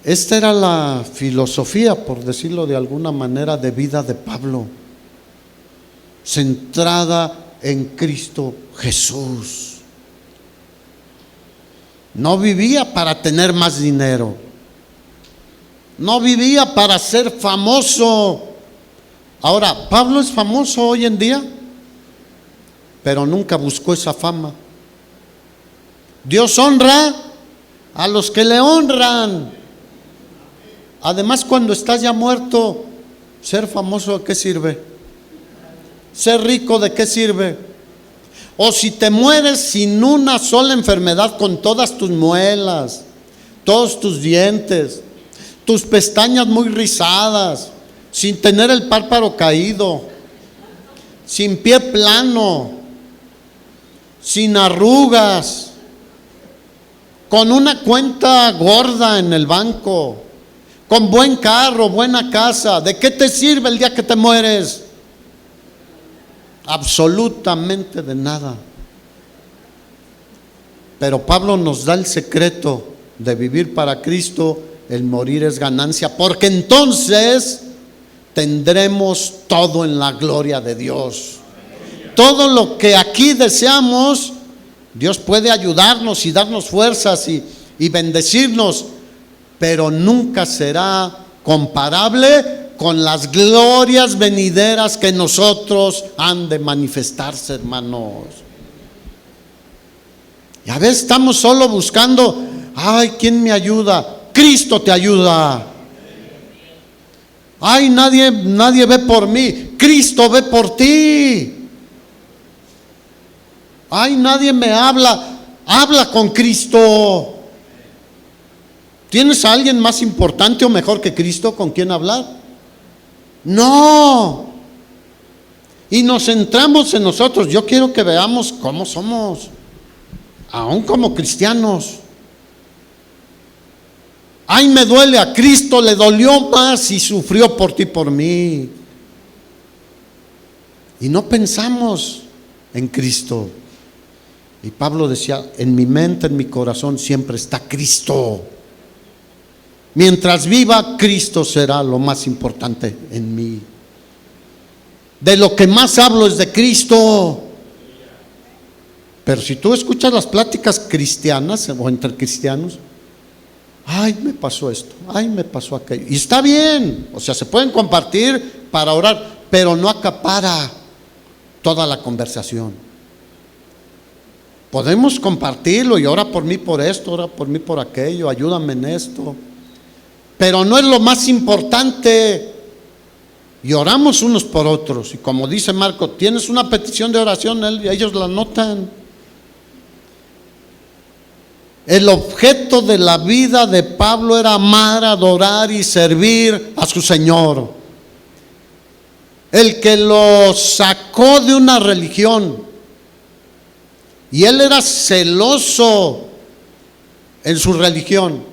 Esta era la filosofía, por decirlo de alguna manera, de vida de Pablo, centrada en Cristo Jesús. No vivía para tener más dinero, no vivía para ser famoso. Ahora, Pablo es famoso hoy en día, pero nunca buscó esa fama. Dios honra a los que le honran. Además, cuando estás ya muerto, ser famoso, ¿de qué sirve? Ser rico, ¿de qué sirve? O si te mueres sin una sola enfermedad, con todas tus muelas, todos tus dientes, tus pestañas muy rizadas, sin tener el párpado caído, sin pie plano, sin arrugas, con una cuenta gorda en el banco, con buen carro, buena casa, ¿de qué te sirve el día que te mueres? Absolutamente de nada. Pero Pablo nos da el secreto de vivir para Cristo. El morir es ganancia, porque entonces tendremos todo en la gloria de Dios. Todo lo que aquí deseamos, Dios puede ayudarnos y darnos fuerzas y bendecirnos, pero nunca será comparable con las glorias venideras que nosotros han de manifestarse, hermanos. Y a veces estamos solo buscando, ay, ¿quién me ayuda? Cristo te ayuda. Ay, nadie ve por mí. Cristo ve por ti. Ay, nadie me habla. Habla con Cristo. ¿Tienes a alguien más importante o mejor que Cristo con quien hablar? No. Y nos centramos en nosotros. Yo quiero que veamos cómo somos, aún como cristianos. Ay, me duele, a Cristo le dolió más y sufrió por ti, por mí. Y no pensamos en Cristo. Y Pablo decía, en mi mente, en mi corazón siempre está Cristo. Mientras viva, Cristo será lo más importante en mí. De lo que más hablo es de Cristo. Pero si tú escuchas las pláticas cristianas o entre cristianos, ay, me pasó esto, ay, me pasó aquello. Y está bien, o sea, se pueden compartir para orar, pero no acapara toda la conversación. Podemos compartirlo y ora por mí por esto, ora por mí por aquello, ayúdame en esto. Pero no es lo más importante. Y oramos unos por otros. Y como dice Marco, tienes una petición de oración, ellos la anotan. El objeto de la vida de Pablo era amar, adorar y servir a su Señor. El que lo sacó de una religión. Y él era celoso en su religión.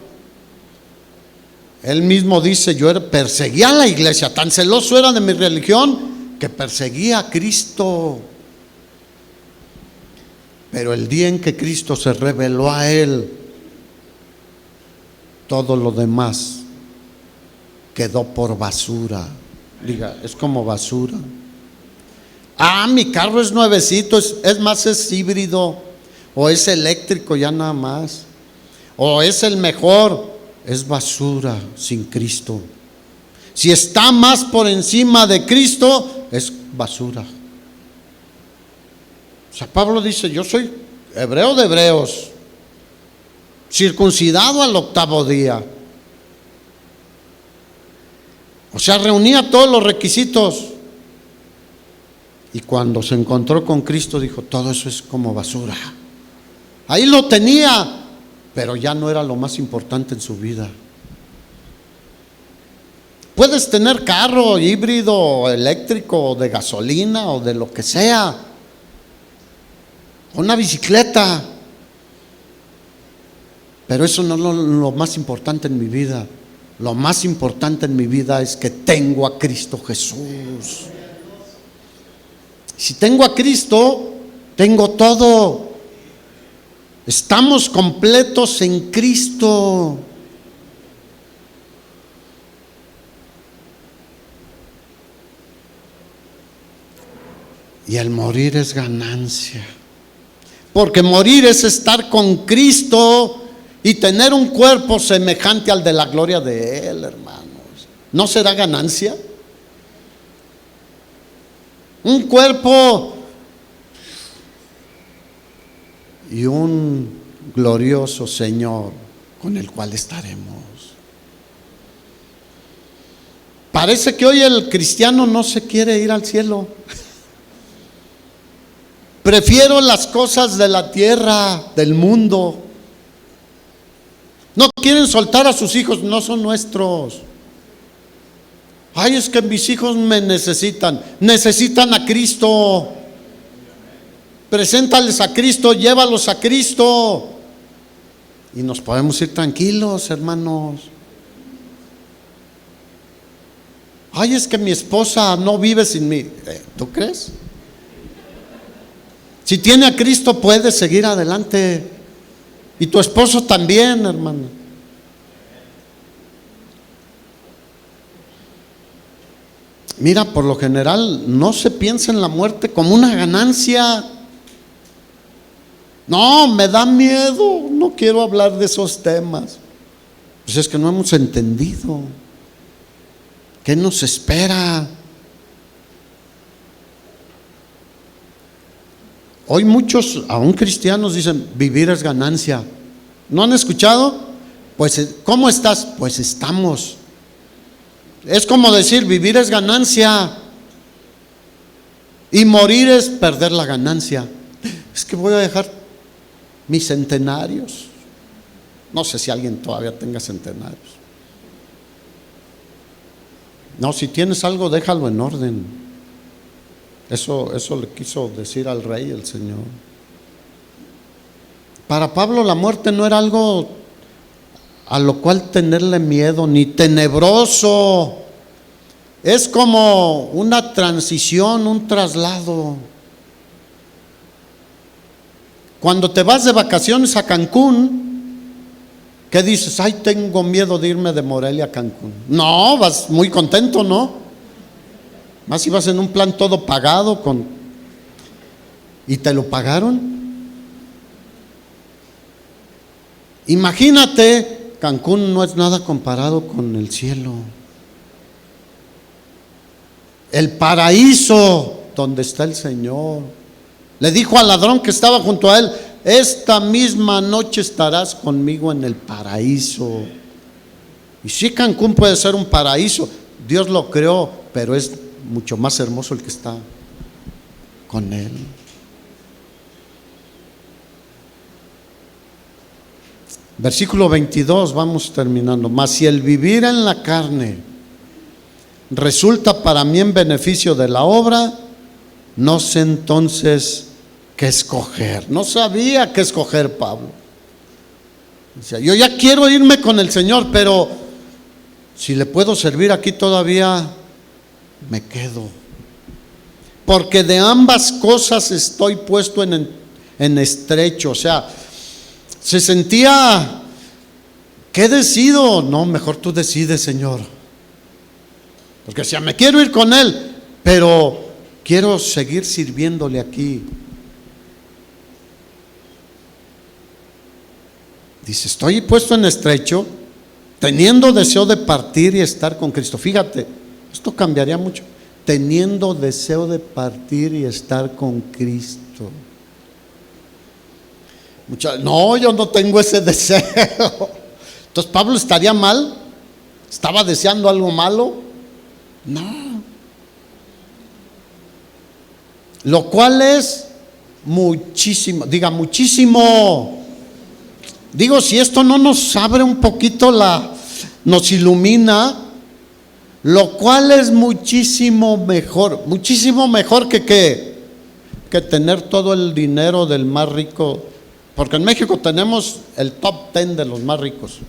Él mismo dice, yo perseguía a la iglesia, tan celoso era de mi religión que perseguía a Cristo. Pero el día en que Cristo se reveló a él, todo lo demás quedó por basura. Diga, es como basura. Ah, mi carro es nuevecito, es más, es híbrido, o es eléctrico ya nada más, o es el mejor. Es basura sin Cristo. Si está más por encima de Cristo, es basura. O sea, Pablo dice, yo soy hebreo de hebreos, circuncidado al 8º día. O sea, reunía todos los requisitos. Y cuando se encontró con Cristo, dijo, todo eso es como basura. Ahí lo tenía, pero ya no era lo más importante en su vida. Puedes tener carro híbrido, o eléctrico, o de gasolina, o de lo que sea, una bicicleta, pero eso no es lo más importante en mi vida. Lo más importante en mi vida es que tengo a Cristo Jesús. Si tengo a Cristo, tengo todo. Estamos completos en Cristo. Y el morir es ganancia. Porque morir es estar con Cristo y tener un cuerpo semejante al de la gloria de Él, hermanos. ¿No será ganancia? Un cuerpo y un glorioso Señor con el cual estaremos. Parece que hoy el cristiano no se quiere ir al cielo. Prefiero las cosas de la tierra, del mundo. No quieren soltar a sus hijos, no son nuestros. Ay, es que mis hijos me necesitan a Cristo. Preséntales a Cristo, llévalos a Cristo. Y nos podemos ir tranquilos, hermanos. Ay, es que mi esposa no vive sin mí. ¿Tú crees? Si tiene a Cristo puede seguir adelante. Y tu esposo también, hermano. Mira, por lo general no se piensa en la muerte como una ganancia. No, me da miedo, no quiero hablar de esos temas. Pues es que no hemos entendido. ¿Qué nos espera? Hoy muchos, aún cristianos, dicen, vivir es ganancia. ¿No han escuchado? Pues, ¿cómo estás? Pues estamos. Es como decir, vivir es ganancia y morir es perder la ganancia. Es que voy a dejar mis centenarios. No sé si alguien todavía tenga centenarios. No, si tienes algo, déjalo en orden. Eso le quiso decir al rey el Señor. Para Pablo la muerte no era algo a lo cual tenerle miedo, ni tenebroso. Es como una transición, un traslado. Cuando te vas de vacaciones a Cancún, ¿qué dices? Ay, tengo miedo de irme de Morelia a Cancún. No, vas muy contento, ¿no? Más si vas en un plan todo pagado ¿y te lo pagaron? Imagínate, Cancún no es nada comparado con el cielo. El paraíso donde está el Señor. Le dijo al ladrón que estaba junto a él: esta misma noche estarás conmigo en el paraíso. Y sí, Cancún puede ser un paraíso, Dios lo creó, pero es mucho más hermoso el que está con él. Versículo 22, vamos terminando. Mas si el vivir en la carne resulta para mí en beneficio de la obra, no sé entonces qué escoger. No sabía qué escoger Pablo. Decía, yo ya quiero irme con el Señor, pero si le puedo servir aquí todavía, me quedo. Porque de ambas cosas estoy puesto en estrecho. O sea, se sentía, ¿qué decido? No, mejor tú decides, Señor. Porque si me quiero ir con Él, pero quiero seguir sirviéndole aquí. Dice, estoy puesto en estrecho, teniendo deseo de partir y estar con Cristo. Fíjate, esto cambiaría mucho. Teniendo deseo de partir y estar con Cristo. No, yo no tengo ese deseo. Entonces, ¿Pablo estaría mal? ¿Estaba deseando algo malo? No. Lo cual es muchísimo, diga muchísimo. Digo, si esto no nos abre un poquito nos ilumina, lo cual es muchísimo mejor que tener todo el dinero del más rico. Porque en México tenemos el top 10 de los más ricos.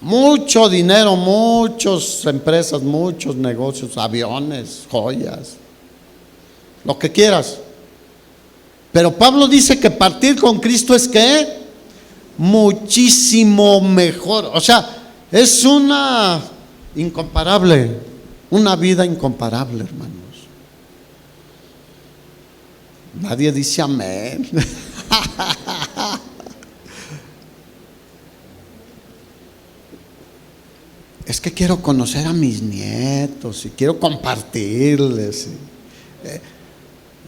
Mucho dinero, muchas empresas, muchos negocios, aviones, joyas, lo que quieras. Pero Pablo dice que partir con Cristo es ¿qué? Muchísimo mejor. O sea, es una vida incomparable, hermanos. Nadie dice amén. Es que quiero conocer a mis nietos y quiero compartirles.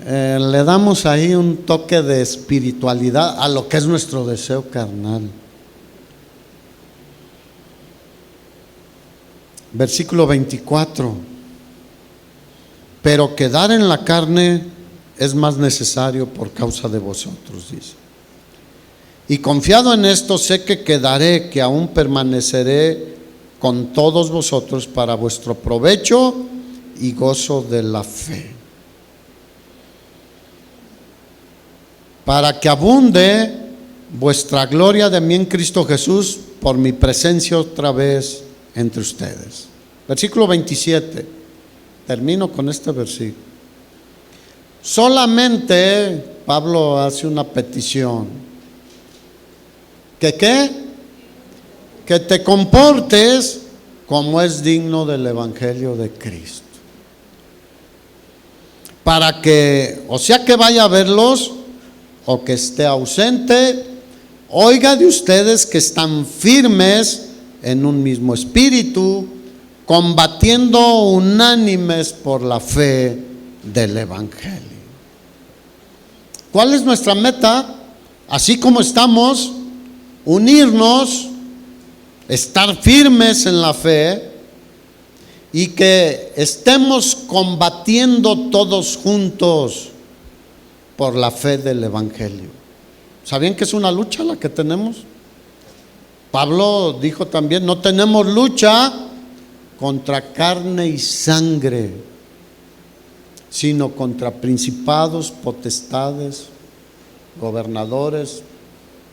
Le damos ahí un toque de espiritualidad a lo que es nuestro deseo carnal. Versículo 24. Pero quedar en la carne es más necesario por causa de vosotros, dice. Y confiado en esto, sé que quedaré, que aún permaneceré con todos vosotros para vuestro provecho y gozo de la fe, para que abunde vuestra gloria de mí en Cristo Jesús por mi presencia otra vez entre ustedes. Versículo 27. Termino con este versículo. Solamente Pablo hace una petición. ¿Que qué? Que te comportes como es digno del Evangelio de Cristo. Para que, o sea que vaya a verlos, o que esté ausente, oiga de ustedes que están firmes en un mismo espíritu, combatiendo unánimes por la fe del Evangelio. ¿Cuál es nuestra meta? Así como estamos, unirnos, estar firmes en la fe y que estemos combatiendo todos juntos por la fe del Evangelio. ¿Sabían que es una lucha la que tenemos? Pablo dijo también, no tenemos lucha contra carne y sangre, sino contra principados, potestades, gobernadores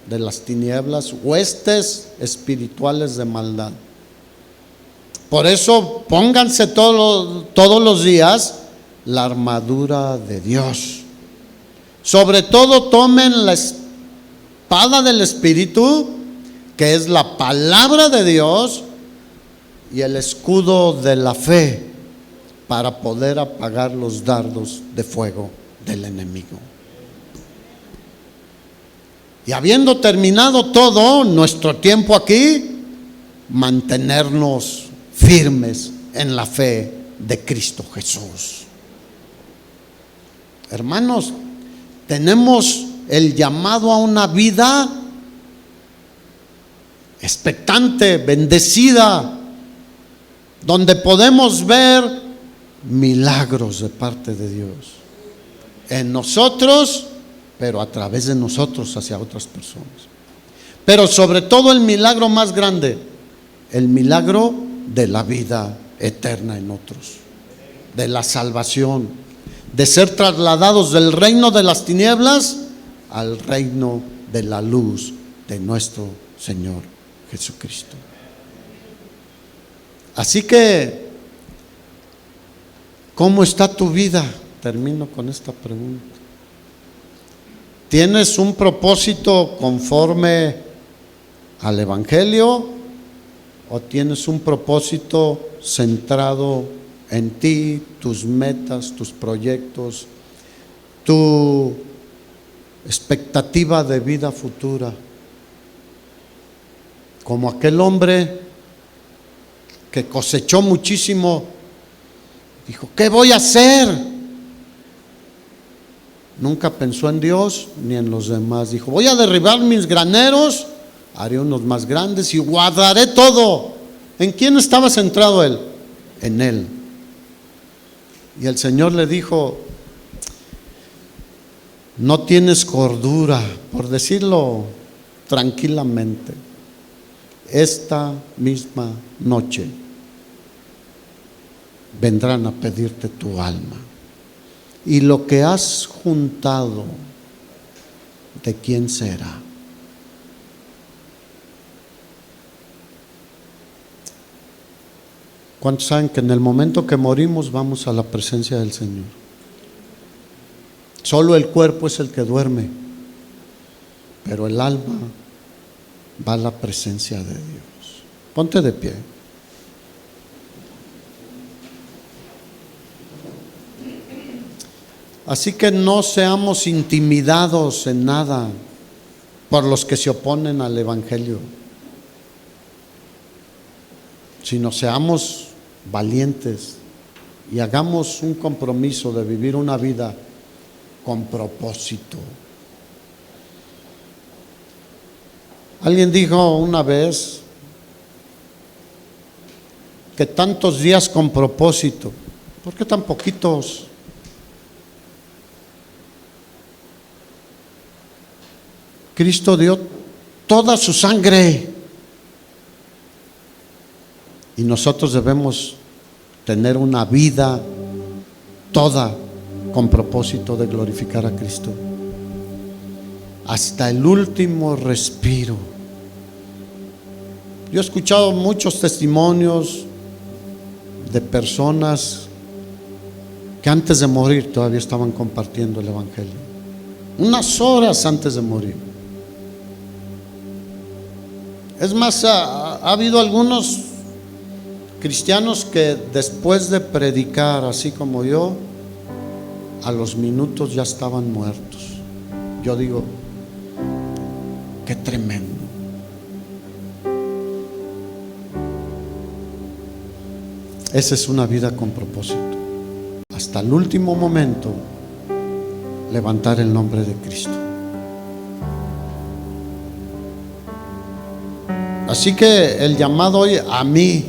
de las tinieblas, huestes espirituales de maldad. Por eso pónganse todos los días la armadura de Dios. Sobre todo tomen la espada del Espíritu, que es la palabra de Dios, y el escudo de la fe, para poder apagar los dardos de fuego del enemigo. Y habiendo terminado todo nuestro tiempo aquí, mantenernos firmes en la fe de Cristo Jesús. Hermanos, tenemos el llamado a una vida expectante, bendecida, donde podemos ver milagros de parte de Dios en nosotros, pero a través de nosotros hacia otras personas. Pero sobre todo el milagro más grande, el milagro de la vida eterna en otros, de la salvación, de ser trasladados del reino de las tinieblas al reino de la luz de nuestro Señor Jesucristo. Así que, ¿cómo está tu vida? Termino con esta pregunta. ¿Tienes un propósito conforme al Evangelio o tienes un propósito centrado en ti, tus metas, tus proyectos, tu expectativa de vida futura? Como aquel hombre que cosechó muchísimo, dijo, ¿qué voy a hacer? Nunca pensó en Dios ni en los demás. Dijo, voy a derribar mis graneros, haré unos más grandes y guardaré todo. ¿En quién estaba centrado él? En él. Y el Señor le dijo, no tienes cordura, por decirlo tranquilamente. Esta misma noche vendrán a pedirte tu alma. Y lo que has juntado, ¿de quién será? ¿Cuántos saben que en el momento que morimos vamos a la presencia del Señor? Solo el cuerpo es el que duerme, pero el alma va a la presencia de Dios. Ponte de pie. Así que no seamos intimidados en nada por los que se oponen al Evangelio, sino seamos valientes y hagamos un compromiso de vivir una vida con propósito. Alguien dijo una vez que tantos días con propósito, ¿por qué tan poquitos? Cristo dio toda su sangre y nosotros debemos tener una vida toda con propósito de glorificar a Cristo hasta el último respiro. Yo he escuchado muchos testimonios de personas que antes de morir todavía estaban compartiendo el Evangelio, unas horas antes de morir. Es más, ha habido algunos Cristianos que después de predicar, así como yo, a los minutos ya estaban muertos. Yo digo, qué tremendo. Esa es una vida con propósito. Hasta el último momento, levantar el nombre de Cristo. Así que el llamado hoy a mí,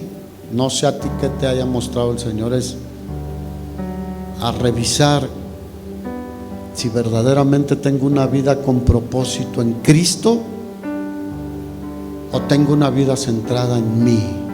no sé a ti que te haya mostrado el Señor, es a revisar si verdaderamente tengo una vida con propósito en Cristo o tengo una vida centrada en mí.